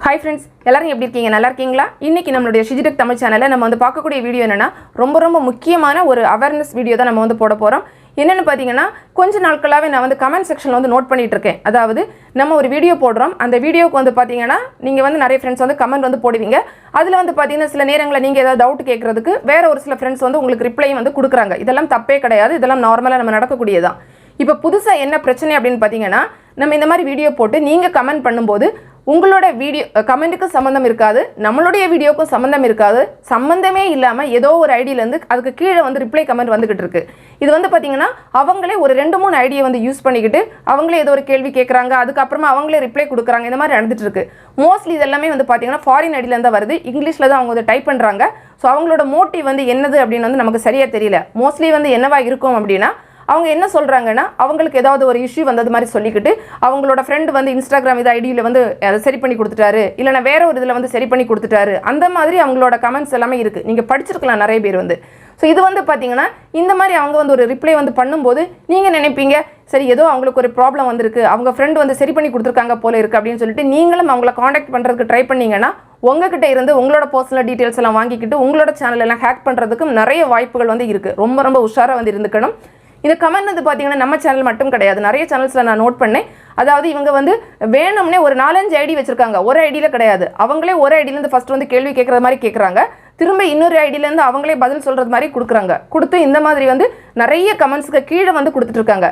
Hi friends, எல்லாரும் எப்படி இருக்கீங்க? நல்லா இருக்கீங்களா? இன்னைக்கு நம்மளுடைய Shiji தமிழ் சேனல்ல நம்ம வந்து பார்க்கக்கூடிய வீடியோ என்னன்னா ரொம்ப முக்கியமான ஒரு அவேர்னஸ் வீடியோ தான் நம்ம வந்து போட போறோம். என்னன்னு பாத்தீங்கன்னா கொஞ்ச நாட்களாவே நான் வந்து கமெண்ட் செக்ஷன்ல வந்து நோட் பண்ணிட்டு இருக்கேன். அதாவது நம்ம ஒரு வீடியோ போடுறோம். அந்த வீடியோக்கு வந்து பாத்தீங்கன்னா நீங்க வந்து நிறைய फ्रेंड्स வந்து கமெண்ட் வந்து போடுவீங்க. அதுல வந்து பாத்தீங்கன்னா சில நேரங்கள நீங்க ஏதாவது டவுட் கேக்குறதுக்கு வேற ஒரு சில फ्रेंड्स வந்து உங்களுக்கு ரிப்ளை வந்து கொடுக்கறாங்க. இதெல்லாம் தப்பே கிடையாது. இதெல்லாம் நார்மலா நம்ம நடக்கக்கூடியதுதான். இப்போ புதுசா என்ன பிரச்சனை அப்படினு பாத்தீங்கன்னா நம்ம இந்த மாதிரி வீடியோ போட்டு நீங்க கமெண்ட் பண்ணும்போது உங்களோட வீடியோ கமெண்ட்க்கு சம்பந்தம் இருக்காது நம்மளுடைய வீடியோக்கும் சம்பந்தம் இருக்காது சம்பந்தமே இல்லாம ஏதோ ஒரு ஐடியில இருந்து அதுக்கு கீழ வந்து ரிப்ளை கமெண்ட் வந்துகிட்டு இருக்கு இது வந்து பாத்தீங்கன்னா அவங்களே ஒரு 2-3 ஐடியை வந்து யூஸ் பண்ணிக்கிட்டு அவங்களே ஏதோ ஒரு கேள்வி கேக்குறாங்க அதுக்கு அப்புறமா அவங்களே ரிப்ளை கொடுக்கறாங்க இந்த மாதிரி நடந்துட்டு இருக்கு மோஸ்ட்லி இதெல்லாம் வந்து பாத்தீங்கன்னா ஃபாரின் ஐடியில இருந்து வருது இங்கிலீஷ்ல தான் அவங்க வந்து டைப் பண்றாங்க சோ அவங்களோட மோட்டிவ் வந்து என்னது அப்படினு வந்து நமக்கு சரியா தெரியல மோஸ்ட்லி வந்து என்னவா இருக்கும் அப்படினா அவங்க என்ன சொல்றாங்கன்னா அவங்களுக்கு ஏதாவது ஒரு இஷ்யூ வந்தது மாதிரி சொல்லிக்கிட்டு அவங்களோட friend வந்து Instagram இது ஐடியில வந்து அதை சரி பண்ணி கொடுத்துட்டாரு இல்லனா வேற ஒரு இதுல வந்து சரி பண்ணி கொடுத்துட்டாரு அந்த மாதிரி அவங்களோட கமெண்ட்ஸ் எல்லாமே இருக்கு நீங்க படிச்சிருக்கலாம் நிறைய பேர் வந்து சோ இது வந்து பாத்தீங்கன்னா இந்த மாதிரி அவங்க வந்து ஒரு ரிப்ளை வந்து பண்ணும்போது நீங்க நினைப்பீங்க சரி ஏதோ அவங்களுக்கு ஒரு ப்ராப்ளம் வந்திருக்கு அவங்க friend வந்து சரி பண்ணி கொடுத்திருக்காங்க போல இருக்கு அப்படினு சொல்லிட்டு நீங்களும் அவங்கள कांटेक्ट பண்றதுக்கு ட்ரை பண்ணீங்கனா உங்ககிட்ட இருந்து உங்களோட பர்சனல் டீடைல்ஸ் எல்லாம் வாங்கிக்கிட்டு உங்களோட சேனல் எல்லாம் ஹேக் பண்றதுக்கு நிறைய வாய்ப்புகள் வந்து இருக்கு ரொம்ப உஷாரா வந்து இருந்துக்கணும் இந்த கமெண்ட் வந்து பாத்தீங்கன்னா நம்ம சேனல் மட்டும் கிடையாது நிறைய சேனல்ஸ்ல நான் நோட் பண்ணேன் அதாவது இவங்க வந்து வேணும்னே ஒரு 4-5 ஐடி வச்சிருக்காங்க ஒரு ஐடியில கிடையாது அவங்களே ஒரு ஐடியில இருந்து ஃபர்ஸ்ட் வந்து கேள்வி கேக்குற மாதிரி கேக்குறாங்க திரும்ப இன்னொரு ஐடியில இருந்து அவங்களே பதில் சொல்றது மாதிரி கொடுக்கறாங்க கொடுத்து இந்த மாதிரி வந்து நிறைய கமெண்ட்ஸ்க்கு கீழ வந்து கொடுத்துட்டு இருக்காங்க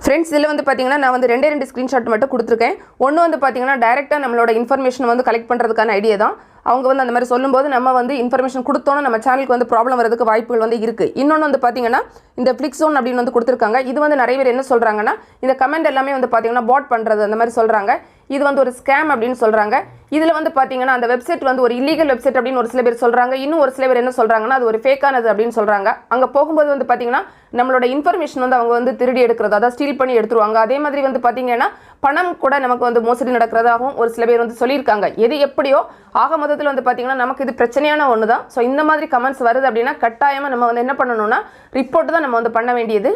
फ्रेंड्स இதுல வந்து பாத்தீங்கன்னா நான் வந்து ரெண்டே ஸ்கிரீன்ஷாட் மட்டும் கொடுத்திருக்கேன் ஒன்னு வந்து பாத்தீங்கன்னா டைரக்ட்டா நம்மளோட இன்ஃபர்மேஷன் வந்து கலெக்ட் பண்றதுக்கான ஐடியா தான் அவங்க வந்து அந்த மாதிரி சொல்லும்போது நம்ம வந்து இன்ஃபர்மேஷன் கொடுத்தோம்னா நம்ம சேனலுக்கு வந்து ப்ராப்ளம் வரதுக்கு வாய்ப்புகள் வந்து இருக்கு இன்னொன்னு வந்து பாத்தீங்கன்னா இந்த Flixzone அப்படினு வந்து கொடுத்திருக்காங்க இது வந்து நிறைய பேர் என்ன சொல்றாங்கன்னா இந்த கமெண்ட் எல்லாமே வந்து பாத்தீங்கன்னா பாட் பண்றது அந்த மாதிரி சொல்றாங்க இது வந்து ஒரு ஸ்கேம் அப்படினு சொல்றாங்க இதுல வந்து பாத்தீங்கன்னா அந்த வெப்சைட் வந்து ஒரு இல்லீகல் வெப்சைட் அப்படினு ஒரு சில பேர் சொல்றாங்க இன்னும் ஒரு சில பேர் என்ன சொல்றாங்கன்னா அது ஒரு ஃபேக்கானது அப்படினு சொல்றாங்க அங்க போகும்போது வந்து பாத்தீங்கன்னா நம்மளோட இன்ஃபர்மேஷன் வந்து அவங்க வந்து திருடி எடுக்கிறது அத ஸ்டீல் பண்ணி எடுத்துருவாங்க அதே மாதிரி வந்து பாத்தீங்கன்னா பணம் கூட நமக்கு வந்து மோசடி நடக்கிறதாகவும் ஒரு சில பேர் வந்து சொல்லிருக்காங்க எது எப்படியோ ஆக மொத்தத்துல வந்து பாத்தீங்கன்னா நமக்கு இது பிரச்சனையான ஒண்ணுதான் சோ இந்த மாதிரி கமெண்ட்ஸ் வருது அப்படினா கட்டாயமா நம்ம வந்து என்ன பண்ணனும்னா ரிப்போர்ட் தான் நம்ம வந்து பண்ண வேண்டியது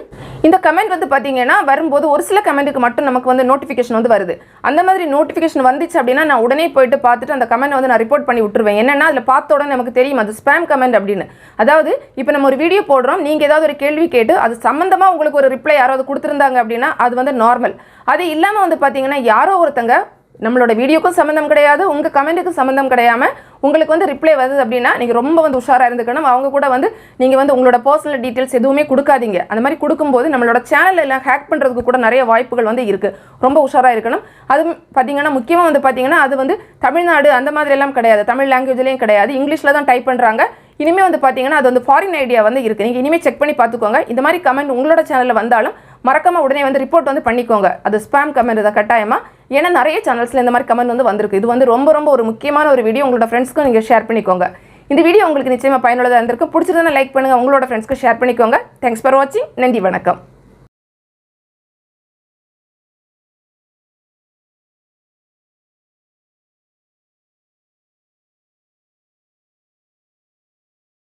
இந்த கமெண்ட் வந்து பாத்தீங்கன்னா வரும்போது ஒரு சில கமெண்ட்க்கு மட்டும் நமக்கு வந்து நோட்டிஃபிகேஷன் வந்து வருது அந்த மாதிரி நோட்டிஃபிகேஷன் வந்துச்சு அப்படினா நான் உடனே போய்ட்டு பார்த்துட்டு அந்த கமெண்ட் வந்து நான் ரிப்போர்ட் பண்ணி விட்டுருவேன் என்னன்னா அதுல பார்த்த உடனே நமக்கு தெரியும் அது ஸ்பாம் கமெண்ட் அப்படினு அதாவது இப்போ நம்ம ஒரு வீடியோ போடுறோம் நீங்க ஏதாவது ஒரு கேள்வி கேட்டு அது சம்பந்தமா உங்களுக்கு ஒரு ரிப்ளை யாராவது கொடுத்திருந்தாங்க அப்படினா அது வந்து நார்மல் அது இல்லாம வந்து பாத்தீங்கன்னா யாரோ ஒருத்தங்க நம்மளோட வீடியோக்கும் சம்பந்தம் கிடையாது உங்க கமெண்ட்க்கு சம்பந்தம் கிடையாம உங்களுக்கு வந்து ரிப்ளை வருது அப்படினா நீங்க ரொம்ப வந்து உஷாரா இருந்துக்கணும் அவங்க கூட வந்து நீங்க வந்து உங்களோட பர்சனல் டீடைல்ஸ் எதுவுமே கொடுக்காதீங்க அந்த மாதிரி கொடுக்கும்போது நம்மளோட சேனல் எல்லாம் ஹேக் பண்றதுக்கு கூட நிறைய வாய்ப்புகள் வந்து இருக்கு ரொம்ப உஷாரா இருக்கணும் அது பாத்தீங்கன்னா முக்கியமா வந்து பாத்தீங்கன்னா அது வந்து தமிழ்நாடு அந்த மாதிரி எல்லாம் கிடையாது தமிழ் லாங்குவேஜ்லயும் கிடையாது இங்கிலீஷ்ல தான் டைப் பண்றாங்க இனிமே வந்து பாத்தீங்கன்னா அது வந்து ஃபாரின் ஐடியா வந்து இருக்கு நீங்க இனிமே செக் பண்ணி பாத்துக்கோங்க இந்த மாதிரி கமெண்ட் உங்களோட சேனல்ல வந்தாலும் மறக்காம உடனே வந்து ரிப்போர்ட் வந்து பண்ணிக்கோங்க அது ஸ்பாம் கமெண்ட் இத கட்டாயமா ஏன்னா நிறைய சேனல்ஸ்ல இந்த மாதிரி கமெண்ட் வந்து வந்திருக்கு இது வந்து ரொம்ப ஒரு முக்கியமான ஒரு வீடியோ உங்களோட ஃப்ரெண்ட்ஸ்க்கு நீங்க ஷேர் பண்ணிக்கோங்க இந்த வீடியோ உங்களுக்கு நிச்சயமா பயனுள்ளதா இருந்திருக்கும் பிடிச்சிருந்தா லைக் பண்ணுங்க உங்களோட ஃப்ரெண்ட்ஸ்க்கு ஷேர் பண்ணிக்கோங்க தேங்க்ஸ் ஃபார் வாட்சிங் நன்றி வணக்கம்